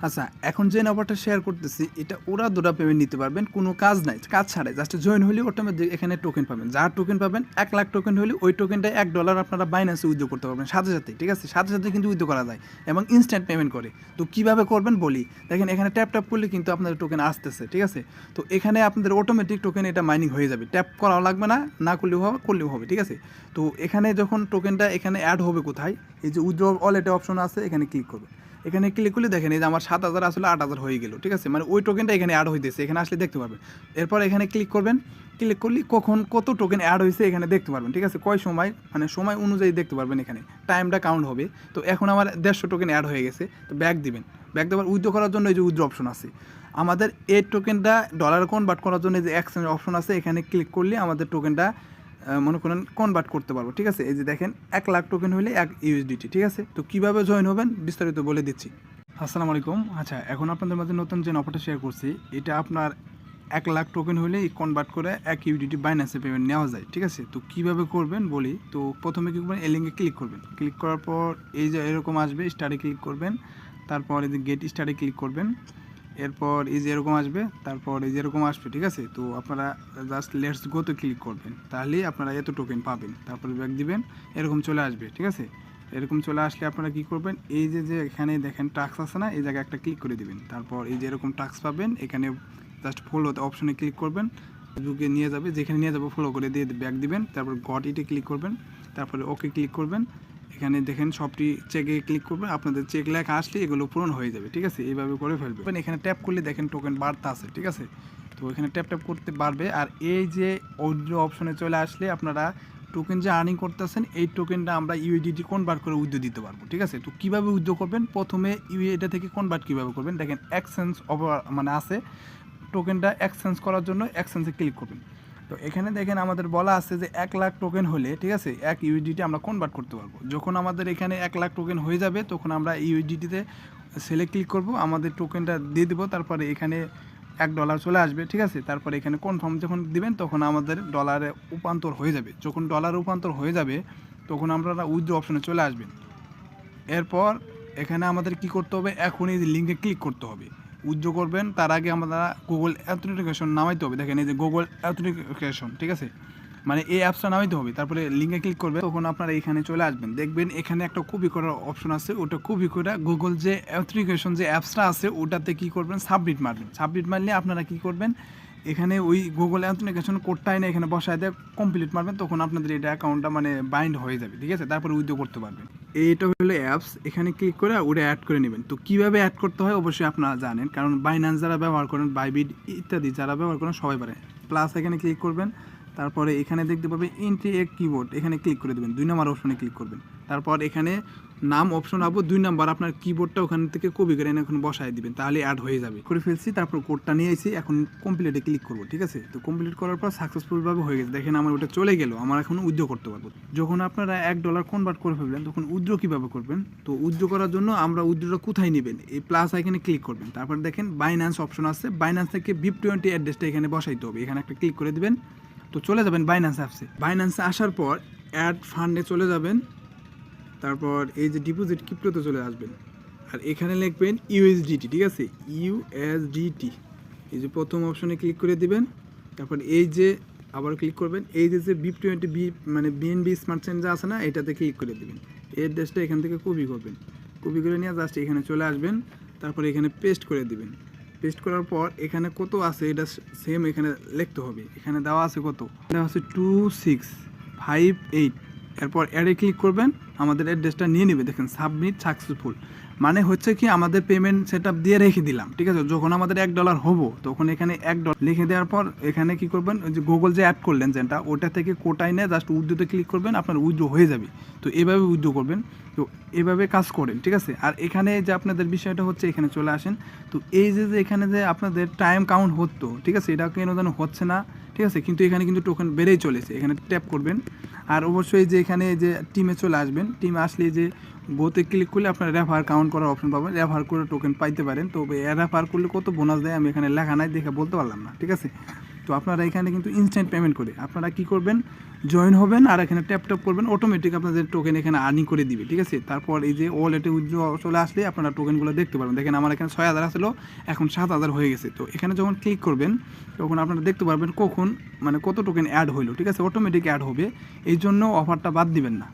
আচ্ছা, এখন যে নাম্বারটা শেয়ার করতেছি এটা ওরা দুটা পেমেন্ট নিতে পারবেন, কোনো কাজ নাই, কাজ ছাড়াই জাস্ট জয়েন হলে অটোমেটিক এখানে টোকেন পাবেন। যার টোকেন পাবেন 1,00,000 টোকেন হলে ওই টোকেনটা $1 আপনারা বাইন্যান্সে উইথড্র করতে পারবেন সাথে সাথে, ঠিক আছে? সাথে সাথে কিন্তু উইথড্র করা যায় এবং ইনস্ট্যান্ট পেমেন্ট করে। তো কীভাবে করবেন বলি, দেখেন এখানে ট্যাপ ট্যাপ করলে কিন্তু আপনাদের টোকেন আসতেছে, ঠিক আছে? তো এখানে আপনাদের অটোমেটিক টোকেন এটা মাইনিং হয়ে যাবে, ট্যাপ করাও লাগবে না, না করলেও হবে, করলেও হবে, ঠিক আছে? তো এখানে যখন টোকেনটা এখানে অ্যাড হবে কোথায়, এই যে উইথড্র ওয়ালেটে অপশন আছে, এখানে ক্লিক করবে। এখানে ক্লিক করলে দেখেন এই যে আমার 7,000 আসলে 8,000 হয়ে গেল, ঠিক আছে? মানে ওই টোকেনটা এখানে অ্যাড হইতেছে, এখানে আসলে দেখতে পারবেন। এরপর এখানে ক্লিক করবেন, ক্লিক করলে কখন কত টোকেন অ্যাড হয়েছে এখানে দেখতে পারবেন, ঠিক আছে? কয় সময়, মানে সময় অনুযায়ী দেখতে পারবেন, এখানে টাইমটা কাউন্ট হবে। তো এখন আমার 150 টোকেন অ্যাড হয়ে গেছে, তো ব্যাক দিবেন। ব্যাক দেওয়ার উইথড্র করার জন্য এই যে উইথড্র অপশন আছে, আমাদের এই টোকেনটা ডলারে কনভার্ট করার জন্য যে এক্সচেঞ্জ অপশন আছে, এখানে ক্লিক করলে আমাদের টোকেনটা মনে করেন কনভার্ট করতে পারবো, ঠিক আছে? এই যে দেখেন 1,00,000 টোকেন হলে 1 ইউএসডিটি, ঠিক আছে? তো কীভাবে জয়েন হবেন বিস্তারিত বলে দিচ্ছি। আসসালামু আলাইকুম। আচ্ছা, এখন আপনাদের মাঝে নতুন যে অফারটা শেয়ার করছি, এটা আপনার 1,00,000 টোকেন হলেই কনভার্ট করে 1 ইউডিটি বাইন্যান্সে পেমেন্ট নেওয়া যায়, ঠিক আছে? তো কীভাবে করবেন বলি। তো প্রথমে কী করবেন, এই লিঙ্কে ক্লিক করবেন। ক্লিক করার পর এই যে এরকম আসবে, স্টারে ক্লিক করবেন। তারপর এই যে গেট স্টারে ক্লিক করবেন। এরপর এই যে এরকম আসবে, তারপর এই যে এরকম আসবে, ঠিক আছে? তো আপনারা জাস্ট লেটস গোতে ক্লিক করবেন, তাহলেই আপনারা এত টোকেন পাবেন। তারপরে ব্যাক দিবেন, এরকম চলে আসবে, ঠিক আছে? এরকম চলে আসলে আপনারা কী করবেন, এই যে যে এখানে দেখেন টাস্ক আছে না, এই জায়গায় একটা ক্লিক করে দিবেন। তারপর এই যে এরকম টাস্ক পাবেন, এখানে জাস্ট ফলো অপশনে ক্লিক করবেন, ফেসবুকে নিয়ে যাবে, যেখানে নিয়ে যাবো ফলো করে দিয়ে ব্যাক দিবেন। তারপর গট ইটে ক্লিক করবেন, তারপরে ওকে ক্লিক করবেন। এখানে দেখেন সবটি চেকে ক্লিক করবেন, আপনাদের চেক লেখা আসলে এগুলো পূরণ হয়ে যাবে, ঠিক আছে? এইভাবে করে ফেলবেন। এখানে ট্যাপ করলে দেখেন টোকেন বাড়তে আছে, ঠিক আছে? তো এখানে ট্যাপ ট্যাপ করতে পারবে। আর এই যে উইথড্র অপশনে চলে আসলে আপনারা টোকেন যে আর্নিং করতেছেন, এই টোকেনটা আমরা ইউএসডিটি কনভার্ট করে উইথড্র দিতে পারবো, ঠিক আছে? তো কীভাবে উইথড্র করবেন, প্রথমে এটা থেকে কনভার্ট কীভাবে করবেন দেখেন, এক্সচেঞ্জ মানে আছে, টোকেনটা এক্সচেঞ্জ করার জন্য এক্সচেঞ্জে ক্লিক করবেন। তো এখানে দেখেন আমাদের বলা আছে যে 1,00,000 টোকেন হলে, ঠিক আছে, 1 ইউএসডিটি আমরা কনভার্ট করতে পারবো। যখন আমাদের এখানে 1,00,000 টোকেন হয়ে যাবে, তখন আমরা ইউএসডিটিতে সেলে ক্লিক করব, আমাদের টোকেনটা দিয়ে দেবো। তারপরে এখানে $1 চলে আসবে, ঠিক আছে? তারপরে এখানে কনফার্ম যখন দিবেন, তখন আমাদের ডলারে রূপান্তর হয়ে যাবে। যখন ডলার রূপান্তর হয়ে যাবে, তখন আপনারা উইথড্র অপশনে চলে আসবেন। এরপর এখানে আমাদের কি করতে হবে, এখন এই লিঙ্কে ক্লিক করতে হবে। উইথড্র করবেন তার আগে আমরা গুগল অথেন্টিকেশন নামাইতে হবে। দেখেন এই যে গুগল অথেন্টিকেশন, ঠিক আছে? মানে এই অ্যাপসটা নামাইতে হবে। তারপরে লিঙ্কে ক্লিক করবেন, তখন আপনারা এখানে চলে আসবেন। দেখবেন এখানে একটা কপি করার অপশন আছে, ওটা কপি করে গুগল যে অথেন্টিকেশন যে অ্যাপসটা আছে ওটাতে কি করবেন, সাবমিট মারবেন। সাবমিট মারলে আপনারা কি করবেন, এখানে ওই গুগল অথেন্টিকেশন কোডটাই না এখানে বসায় দিয়ে কমপ্লিট মারবেন, তখন আপনাদের এটা অ্যাকাউন্টটা মানে বাইন্ড হয়ে যাবে, ঠিক আছে? তারপরে উইথড্র করতে পারবেন। এইটা হলো অ্যাপস, এখানে ক্লিক করে ওটা অ্যাড করে নেবেন। তো কীভাবে অ্যাড করতে হয় অবশ্যই আপনারা জানেন, কারণ বাইন্যান্স যারা ব্যবহার করেন, বাইবিট ইত্যাদি যারা ব্যবহার করেন সবাই পারে। প্লাস এখানে ক্লিক করবেন, তারপরে এখানে দেখতে পাবেন এন্ট্রি এ কিবোর্ড, এখানে ক্লিক করে দেবেন। 2 নম্বর অপশনে ক্লিক করবেন। তারপর এখানে নাম অপশন আবো 2 নাম্বার, আপনার কিবোর্ডটা ওখান থেকে কপি করে এনে এখন বসায় দিবেন, তাহলে অ্যাড হয়ে যাবে। করে ফেলছি, তারপর কোডটা নিয়ে এসেছি, এখন কমপ্লিটে ক্লিক করবো, ঠিক আছে? তো কমপ্লিট করার পর সাকসেসফুলভাবে হয়ে গেছে। দেখেন আমার ওটা চলে গেল, আমার এখন উইথড্র করতে পারবো। যখন আপনারা $1 কনভার্ট করে ফেলবেন, তখন উইথড্র কীভাবে করবেন, তো উইথড্র করার জন্য আমরা উইথড্রটা কোথায় নেবেন, এই প্লাস এখানে ক্লিক করবেন। তারপর দেখেন বাইন্যান্স অপশন আছে, বাইন্যান্স থেকে BIP20 অ্যাড্রেসটা এখানে বসাইতে হবে, এখানে একটা ক্লিক করে দিবেন। তো চলে যাবেন বাইন্যান্স অ্যাপসে। বাইন্যান্সে আসার পর অ্যাড ফান্ডে চলে যাবেন, তারপর এই যে ডিপোজিট ক্রিপ্টোতে চলে আসবেন। আর এখানে লিখবেন ইউএসডিটি, ঠিক আছে? ইউএসডিটি, এই যে প্রথম অপশনে ক্লিক করে দিবেন। তারপর এই যে আবার ক্লিক করবেন, এই যে BIP20 মানে বিএনবি স্মার্ট চেঞ্জ যা আছে না, এটাতে ক্লিক করে দিবেন। এই অ্যাড্রেসটা এখান থেকে কপি করবেন, কপি করে নিয়ে জাস্ট এখানে চলে আসবেন। তারপরে এখানে পেস্ট করে দিবেন। পেস্ট করার পর এখানে কত আছে এটা সেম এখানে লিখতে হবে। এখানে দেওয়া আছে কত, দেওয়া আছে 2658। এরপর অ্যাডে ক্লিক করবেন, আমাদের অ্যাড্রেসটা নিয়ে নেবে। দেখেন সাবমিট সাকসেসফুল, মানে হচ্ছে কি আমাদের পেমেন্ট সেট আপ দিয়ে রেখে দিলাম, ঠিক আছে? যখন আমাদের $1 হবো, তখন এখানে $1 লিখে দেওয়ার পর এখানে কি করবেন, ওই যে গুগল যে অ্যাড করলেন যেটা, ওটা থেকে কোটাই নিয়ে জাস্ট উইথড্রোতে ক্লিক করবেন, আপনার উইথড্র হয়ে যাবে। তো এভাবে উইথড্র করবেন, তো এভাবে কাজ করেন, ঠিক আছে? আর এখানে যে আপনাদের বিষয়টা হচ্ছে, এখানে চলে আসেন। তো এই যে এখানে যে আপনাদের টাইম কাউন্ট হতো, ঠিক আছে, এটা কেন যেন হচ্ছে না, ঠিক আছে? কিন্তু এখানে কিন্তু টোকেন বেড়েই চলেছে, এখানে ট্যাপ করবেন। আর অবশ্যই যে এখানে যে টিমে চলে আসবেন, টিমে আসলে যে গোতে ক্লিক করলে আপনার রেফার কাউন্ট করার অপশন পাবেন, রেফার করে টোকেন পাইতে পারেন। তো রেফার করলে কত বোনাস দেয় আমি এখানে লেখা নাই দেখে বলতে পারলাম না, ঠিক আছে? তো আপনারা এখানে কিন্তু ইনস্ট্যান্ট পেমেন্ট করে আপনারা কি করবেন, জয়েন হবেন আর এখানে ট্যাপ ট্যাপ করবেন, অটোমেটিক আপনাদের টোকেন এখানে আর্নিং করে দিবে, ঠিক আছে। তারপর এই যে ওয়ালেটে চলে আসলে আপনারা টোকেনগুলো দেখতে পারবেন। দেখেন আমার এখানে 6000 আসলো, এখন 7000 হয়ে গেছে। তো এখানে যখন ক্লিক করবেন তখন আপনারা দেখতে পারবেন কখন মানে কত টোকেন অ্যাড হইলো, ঠিক আছে। অটোমেটিক অ্যাড হবে, এই জন্য অফারটা বাদ দিবেন না।